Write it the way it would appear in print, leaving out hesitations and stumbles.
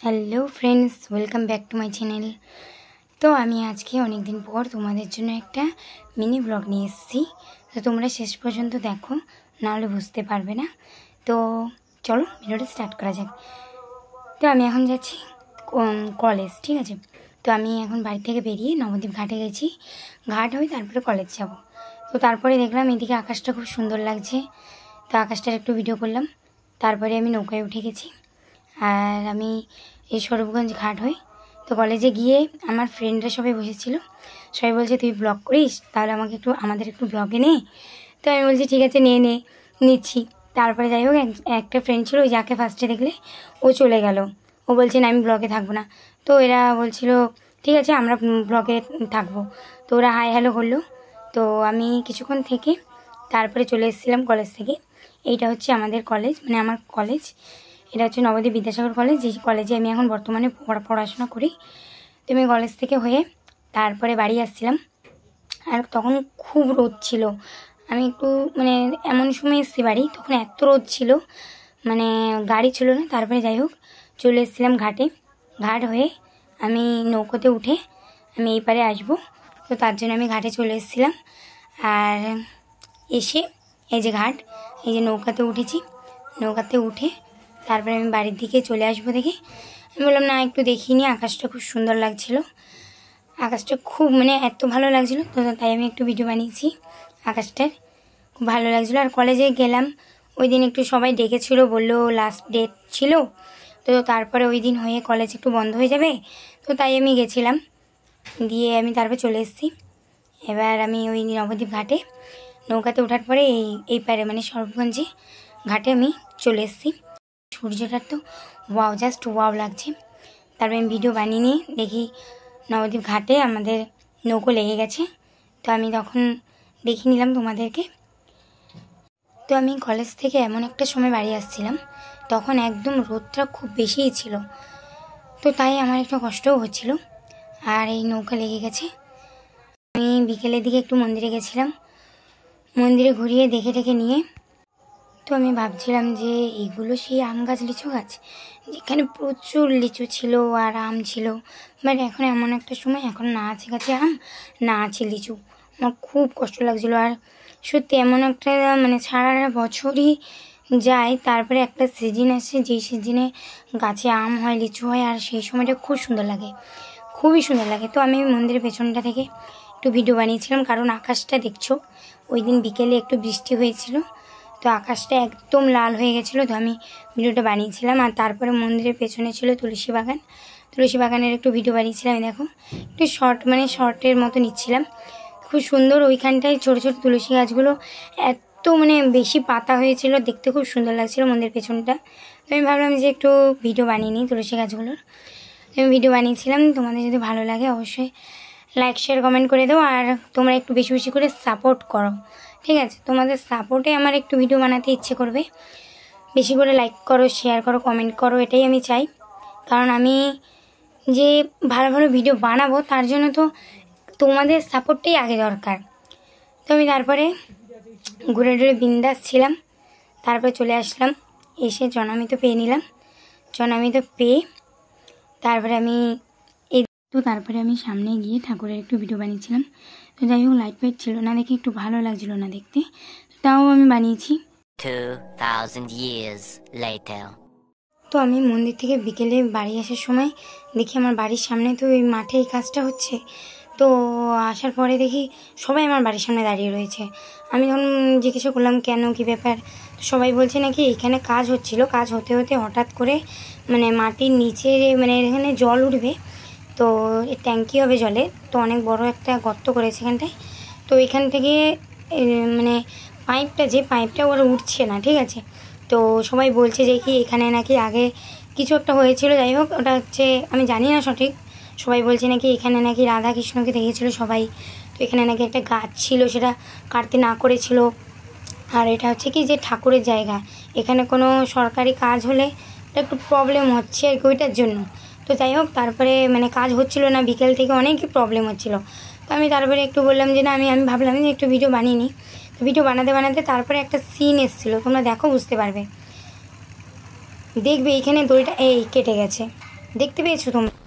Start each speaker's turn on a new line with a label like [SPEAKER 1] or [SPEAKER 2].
[SPEAKER 1] Hello friends, welcome back to my channel. তো আমি আজকে অনেক দিন পর তোমাদের জন্য একটা মিনি ব্লগ নিয়ে এসেছি। তো তোমরা শেষ পর্যন্ত দেখো, নাহলে বুঝতে পারবে না। তো চলো ভিডিওটা স্টার্ট করা যাক। তো আমি এখন যাচ্ছি কলেজ, ঠিক আছে। তো আমি এখন বাড়ি থেকে বেরিয়ে নবদ্বীপ ঘাটে গেছি, ঘাট হয়ে তারপরে কলেজ যাব। তো তারপরে দেখলাম এদিকে আকাশটা খুব সুন্দর লাগছে, তো আকাশটার একটু ভিডিও করলাম। তারপরে আমি নৌকায় উঠে গেছি, আর আমি এই স্বরূপগঞ্জ ঘাট হই। তো কলেজে গিয়ে আমার ফ্রেন্ডরা সবাই বসেছিল, সবাই বলছে তুই ব্লগ করিস, তাহলে আমাদের একটু ব্লগে নে। তো আমি বলছি ঠিক আছে, নিচ্ছি। তারপরে যাই হোক, একটা ফ্রেন্ড ছিল, ওই যাকে ফার্স্টে দেখলে ও চলে গেল, ও বলছে না আমি ব্লগে থাকবো না। তো এরা বলছিল ঠিক আছে আমরা ব্লগে থাকবো। তো ওরা হাই হ্যালো করলো। তো আমি কিছুক্ষণ থেকে তারপরে চলে এসেছিলাম কলেজ থেকে। এইটা হচ্ছে আমাদের কলেজ, মানে আমার কলেজ। এটা হচ্ছে নবদ্বীপ বিদ্যাসাগর কলেজ, যে কলেজে আমি এখন বর্তমানে পড়াশোনা করি। তো আমি কলেজ থেকে হয়ে তারপরে বাড়ি আসছিলাম, আর তখন খুব রোদ ছিল। আমি একটু মানে এমন সময় এসেছি বাড়ি, তখন এত রোদ ছিল, মানে গাড়ি ছিল না। তারপরে যাই হোক চলে এসেছিলাম ঘাটে। ঘাট হয়ে আমি নৌকোতে উঠে আমি এই পারে আসবো, তো তার জন্য আমি ঘাটে চলে এসেছিলাম। আর এসে এই যে ঘাট, এই যে নৌকাতে উঠেছি, নৌকাতে উঠে তারপরে আমি বাড়ির দিকে চলে আসবো দেখে আমি বললাম না একটু দেখিনি। আকাশটা খুব সুন্দর লাগছিল, আকাশটা খুব মানে এত ভালো লাগছিলো, তো তাই আমি একটু ভিডিও বানিয়েছি। আকাশটার খুব ভালো লাগছিলো। আর কলেজে গেলাম, ওই দিন একটু সবাই ডেকেছিল, বললো লাস্ট ডেট ছিল, তো তারপরে ওই দিন হয়ে কলেজ একটু বন্ধ হয়ে যাবে, তো তাই আমি গেছিলাম। দিয়ে আমি তারপরে চলে এসেছি। এবার আমি ওই নবদ্বীপ ঘাটে নৌকাতে ওঠার পরে এই পারে মানে স্বরূপগঞ্জে ঘাটে আমি চলে এসেছি। সূর্যটার তো ওয়াও, জাস্ট ওয়াও লাগছে। তারপরে আমি ভিডিও বানিয়ে নিয়ে দেখি নবদ্বীপ ঘাটে আমাদের নৌকো লেগে গেছে। তো আমি তখন দেখিয়ে নিলাম তোমাদেরকে। তো আমি কলেজ থেকে এমন একটা সময় বাড়ি আসছিলাম, তখন একদম রোদটা খুব বেশিই ছিল, তো তাই আমার একটু কষ্টও হচ্ছিল। আর এই নৌকা লেগে গেছে। আমি বিকেলের দিকে একটু মন্দিরে গেছিলাম, মন্দিরে ঘুরিয়ে দেখে টেকে নিয়ে তো আমি ভাবছিলাম যে এইগুলো সেই আম গাছ লিচু গাছ, যেখানে প্রচুর লিচু ছিল আর আম ছিল। বাট এখন এমন একটা সময়, এখন না আছে গাছে আম, না আছে লিচু। আমার খুব কষ্ট লাগছিলো। আর সত্যি এমন একটা মানে সারা বছরই যায়, তারপরে একটা সিজন আসে যেই সিজনে গাছে আম হয়, লিচু হয়, আর সেই সময়টা খুব সুন্দর লাগে, খুবই সুন্দর লাগে। তো আমি মন্দিরের পেছনটা থেকে একটু ভিডিও বানিয়েছিলাম, কারণ আকাশটা দেখছো ওই দিন বিকেলে একটু বৃষ্টি হয়েছিল, তো আকাশটা একদম লাল হয়ে গেছিলো, তো আমি ভিডিওটা বানিয়েছিলাম। আর তারপরে মন্দিরের পেছনে ছিল তুলসী বাগান, তুলসী বাগানের একটু ভিডিও বানিয়েছিলাম। দেখো একটু শর্টের মতো নিচ্ছিলাম, খুব সুন্দর। ওইখানটায় ছোটো ছোটো তুলসী গাছগুলো এত মানে বেশি পাতা হয়েছিল, দেখতে খুব সুন্দর লাগছিলো মন্দিরের পেছনটা। তো আমি ভাবলাম যে একটু ভিডিও বানিয়ে নিই তুলসী গাছগুলোর। আমি ভিডিও বানিয়েছিলাম। তোমাদের যদি ভালো লাগে অবশ্যই লাইক শেয়ার কমেন্ট করে দাও, আর তোমরা একটু বেশি বেশি করে সাপোর্ট করো, ঠিক আছে। তোমাদের সাপোর্টে আমার একটু ভিডিও বানাতে ইচ্ছে করবে। বেশি করে লাইক করো, শেয়ার করো, কমেন্ট করো, এটাই আমি চাই। কারণ আমি যে ভালো ভালো ভিডিও বানাবো, তার জন্য তো তোমাদের সাপোর্টটাই আগে দরকার। তো আমি তারপরে ঘুরে ঘুরে বিন্দাস ছিলাম, তারপরে চলে আসলাম। এসে জনামিত পেয়ে নিলাম, জনামিত পেয়ে তারপরে আমি সামনে গিয়ে ঠাকুরের একটু ভিডিও বানিয়েছিলাম। তো যাই হোক লাইট ফাইট ছিল না দেখে একটু ভালো লাগছিল না দেখতে, তাও আমি বানিয়েছি।
[SPEAKER 2] 2000 years later.
[SPEAKER 1] তো আমি মন্দির থেকে বিকেলে বাড়ি আসার সময় দেখি আমার বাড়ির সামনে তো ওই মাঠে এই কাজটা হচ্ছে। তো আসার পরে দেখি সবাই আমার বাড়ির সামনে দাঁড়িয়ে রয়েছে। আমি তখন জিজ্ঞাসা করলাম কেন, কী ব্যাপার। সবাই বলছে নাকি এখানে কাজ হচ্ছিল, কাজ হতে হতে হঠাৎ করে মানে মাটির নিচে মানে এখানে জল উঠবে, তো ট্যাঙ্কি হবে জলের, তো অনেক বড় একটা গর্ত করেছে এখানটায়। তো এখান থেকে মানে পাইপটা ওরা উঠছে না, ঠিক আছে। তো সবাই বলছে যে কি এখানে নাকি আগে কিছু একটা হয়েছিল, যাই হোক ওটা হচ্ছে আমি জানি না সঠিক। সবাই বলছে নাকি এখানে নাকি রাধা কৃষ্ণকে দেখেছিল সবাই, তো এখানে নাকি একটা গাছ ছিল সেটা কাটতে না করেছিল। আর এটা হচ্ছে কি যে ঠাকুরের জায়গা, এখানে কোনো সরকারি কাজ হলে একটু প্রবলেম হচ্ছে আর কি, ওইটার জন্য। তো যাই হোক তারপরে মানে কাজ হচ্ছিল না, বিকেল থেকে অনেকই প্রবলেম হচ্ছিল। তো আমি তারপরে একটু বললাম যে না আমি ভাবলাম যে একটু ভিডিও বানিয়ে নিই। তো ভিডিও বানাতে বানাতে তারপরে একটা সিন এসেছিলো, তোমরা দেখো বুঝতে পারবে, দেখবে এইখানে দড়িটা এই কেটে গেছে, দেখতে পেয়েছো তোমরা?